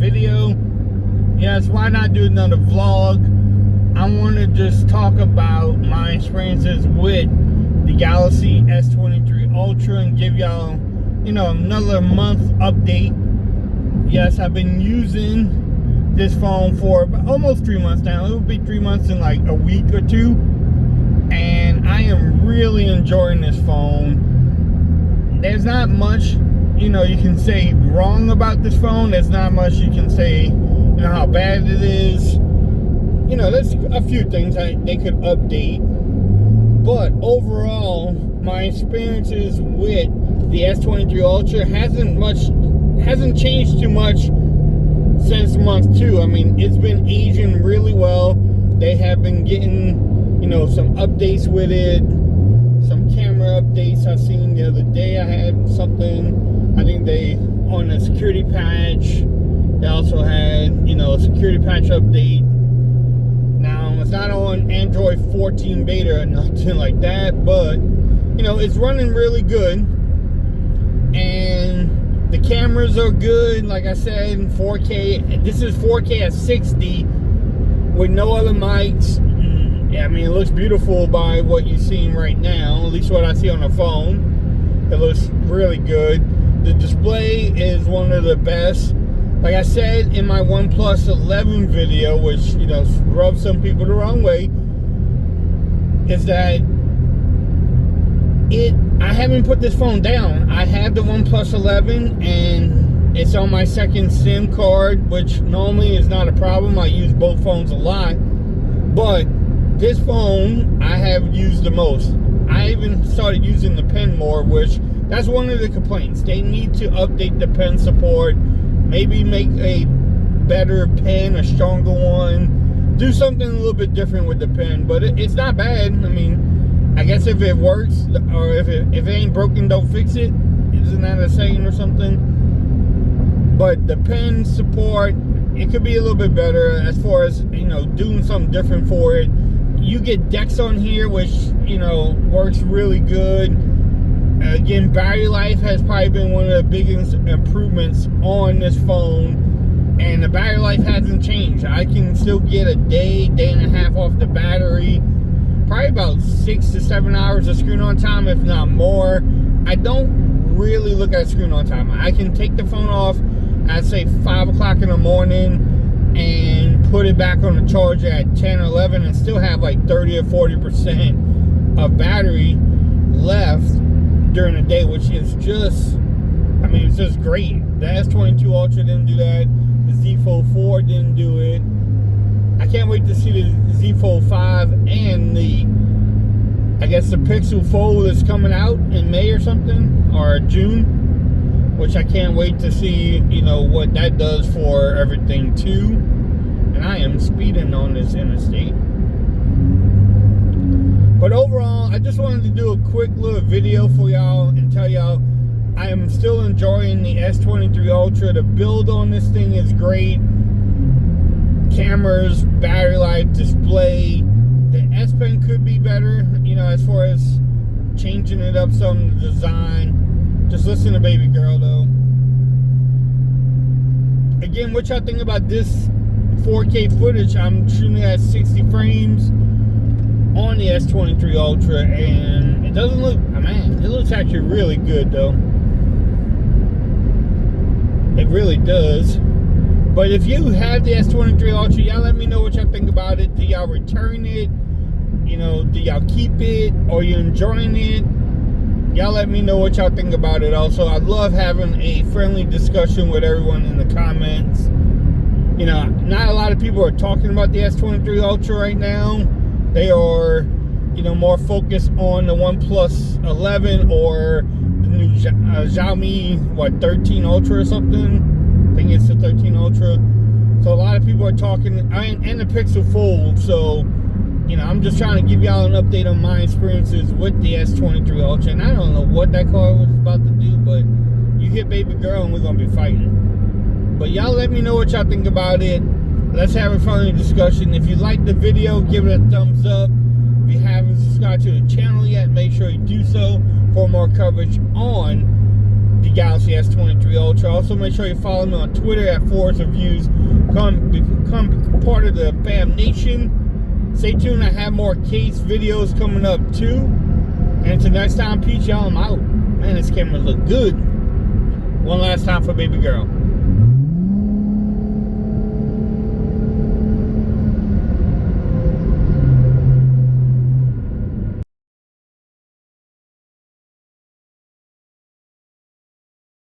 video. Yes, why not do another vlog? I want to just talk about my experiences with the Galaxy S23 Ultra and give y'all, another month update. Yes, I've been using this phone for almost 3 months now. It will be 3 months in like a week or two. And I am really enjoying this phone. There's not much, you can say wrong about this phone. There's not much you can say, how bad it is. There's a few things they could update. But overall, my experiences with the S23 Ultra hasn't changed too much since month 2. I mean, it's been aging really well. They have been getting, some updates with it, some camera updates. I seen the other day. I had something. I think they on a security patch. They also had, a security patch update. Now, it's not on Android 14 beta or nothing like that, but, it's running really good. And the cameras are good. Like I said, 4K. This is 4K at 60 with no other mics. Yeah, I mean, it looks beautiful by what you're seeing right now, at least what I see on the phone. It looks really good. The display is one of the best. Like I said in my OnePlus 11 video, which, rubs some people the wrong way, is that I haven't put this phone down. I have the OnePlus 11 and it's on my second SIM card, which normally is not a problem. I use both phones a lot. But this phone I have used the most. I even started using the pen more, which that's one of the complaints. They need to update the pen support. Maybe make a better pen, a stronger one. Do something a little bit different with the pen. But it's not bad. I mean, I guess if it works, or if it ain't broken, don't fix it. Isn't that a saying or something? But the pen support, it could be a little bit better as far as, doing something different for it. You get Dex on here, which, works really good. Again, battery life has probably been one of the biggest improvements on this phone, and the battery life hasn't changed. I can still get a day and a half off the battery, probably about 6 to 7 hours of screen on time, if not more. I don't really look at screen on time. I can take the phone off at say 5 o'clock in the morning and put it back on the charger at 10 or 11 and still have like 30 or 40% of battery left during the day, which is just, it's just great. The S23 Ultra didn't do that. The Z Fold 4 didn't do it. I can't wait to see the Z Fold 5 and the Pixel Fold is coming out in May or something, or June, which I can't wait to see, what that does for everything too. And I am speeding on this interstate. But overall, I just wanted to do a quick little video for y'all and tell y'all I am still enjoying the S23 Ultra. The build on this thing is great. Cameras, battery life, display. The S Pen could be better, as far as changing it up some design. Just listen to baby girl though. Again, what y'all think about this 4K footage? I'm shooting at 60 frames on the S23 Ultra, and it doesn't look, it looks actually really good though. It really does. But if you have the S23 Ultra, y'all let me know what y'all think about it. Do y'all return it? Do y'all keep it? Or you enjoying it? Y'all let me know what y'all think about it also. I love having a friendly discussion with everyone in the comments. Not a lot of people are talking about the S23 Ultra right now. They are, more focused on the OnePlus 11 or the new Xiaomi, 13 Ultra or something. I think it's the 13 Ultra. So a lot of people are talking, and the Pixel Fold. So, I'm just trying to give y'all an update on my experiences with the S23 Ultra. And I don't know what that car was about to do, but you hit baby girl and we're going to be fighting. But y'all let me know what y'all think about it. Let's have a friendly discussion. If you like the video, give it a thumbs up. If you haven't subscribed to the channel yet, make sure you do so for more coverage on the Galaxy S23 Ultra. Also, make sure you follow me on Twitter at Forest Reviews. Become part of the BAM Nation. Stay tuned. I have more case videos coming up too. And until next time, peace, y'all. I'm out. Man, this camera look good. One last time for baby girl.